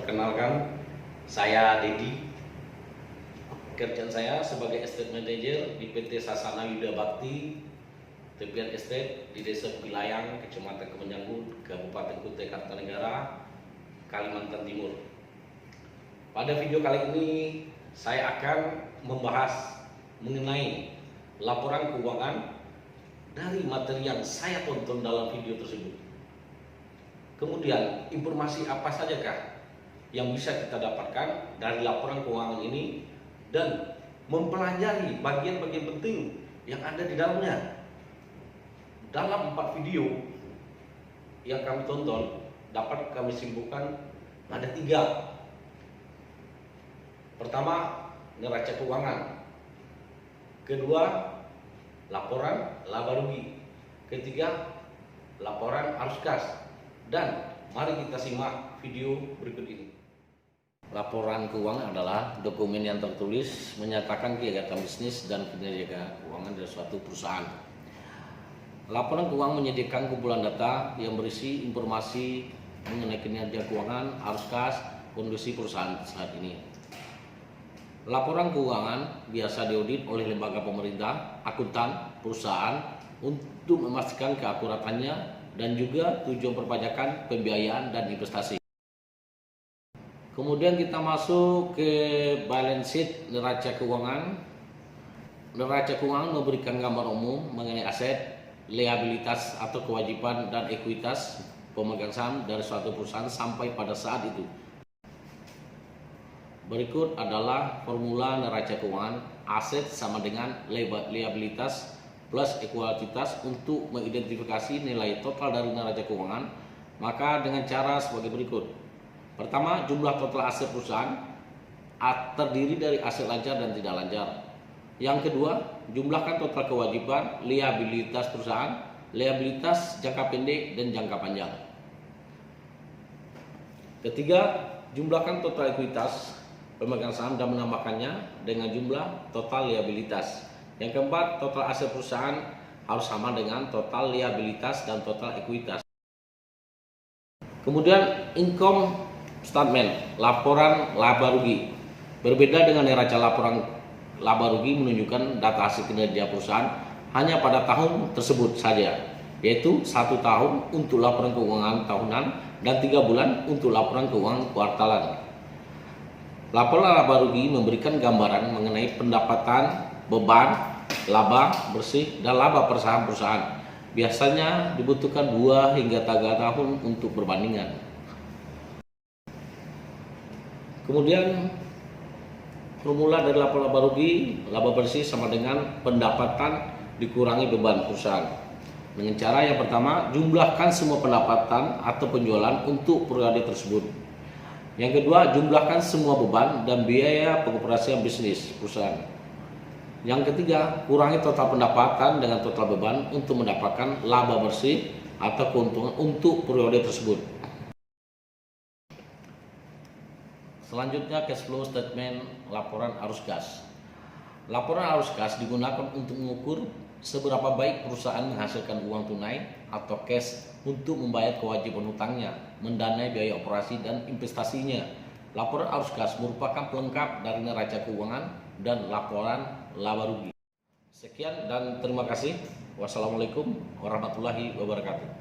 Perkenalkan, saya Dedi. Kerjaan saya sebagai estate manager di PT Sasana Yuda Bakti, Tepian Estate di Desa Pilayang, Kecamatan Kemenjangun, Kabupaten Kutai Kartanegara, Kalimantan Timur. Pada video kali ini saya akan membahas mengenai laporan keuangan dari materi yang saya tonton dalam video tersebut. Kemudian informasi apa sajakah yang bisa kita dapatkan dari laporan keuangan ini dan mempelajari bagian-bagian penting yang ada di dalamnya. Dalam 4 video yang kami tonton dapat kami simpulkan ada 3. Pertama, neraca keuangan. Kedua, laporan laba rugi. Ketiga, laporan arus kas. Dan mari kita simak video berikut ini. Laporan keuangan adalah dokumen yang tertulis menyatakan kegiatan bisnis dan kinerja keuangan dari suatu perusahaan. Laporan keuangan menyediakan kumpulan data yang berisi informasi mengenai kinerja keuangan, arus kas, kondisi perusahaan saat ini. Laporan keuangan biasa diaudit oleh lembaga pemerintah, akuntan, perusahaan untuk memastikan keakuratannya dan juga tujuan perpajakan, pembiayaan, dan investasi. Kemudian kita masuk ke balance sheet neraca keuangan. Neraca keuangan memberikan gambar umum mengenai aset, liabilitas atau kewajiban dan ekuitas pemegang saham dari suatu perusahaan sampai pada saat itu. Berikut adalah formula neraca keuangan. Aset sama dengan liabilitas plus ekualitas untuk mengidentifikasi nilai total dari neraca keuangan. Maka dengan cara sebagai berikut. Pertama, jumlah total aset perusahaan terdiri dari aset lancar dan tidak lancar. Yang kedua, jumlahkan total kewajiban, liabilitas perusahaan, liabilitas jangka pendek dan jangka panjang. Ketiga, jumlahkan total ekuitas pemegang saham dan menambahkannya dengan jumlah total liabilitas. Yang keempat, total aset perusahaan harus sama dengan total liabilitas dan total ekuitas. Kemudian income statement, laporan laba rugi. Berbeda dengan neraca laporan laba rugi menunjukkan data hasil kinerja perusahaan hanya pada tahun tersebut saja, yaitu 1 tahun untuk laporan keuangan tahunan dan 3 bulan untuk laporan keuangan kuartalan. Laporan laba rugi memberikan gambaran mengenai pendapatan, beban, laba bersih, dan laba per saham perusahaan. Biasanya dibutuhkan 2 hingga 3 tahun untuk perbandingan. Kemudian formula dari laporan laba rugi, laba bersih sama dengan pendapatan dikurangi beban perusahaan. Dengan cara yang pertama, jumlahkan semua pendapatan atau penjualan untuk periode tersebut. Yang kedua, jumlahkan semua beban dan biaya pengoperasian bisnis perusahaan. Yang ketiga, kurangi total pendapatan dengan total beban untuk mendapatkan laba bersih atau keuntungan untuk periode tersebut. Selanjutnya, cash flow statement laporan arus kas. Laporan arus kas digunakan untuk mengukur seberapa baik perusahaan menghasilkan uang tunai atau cash untuk membayar kewajiban hutangnya, mendanai biaya operasi dan investasinya. Laporan arus kas merupakan pelengkap dari neraca keuangan dan laporan laba rugi. Sekian dan terima kasih. Wassalamualaikum warahmatullahi wabarakatuh.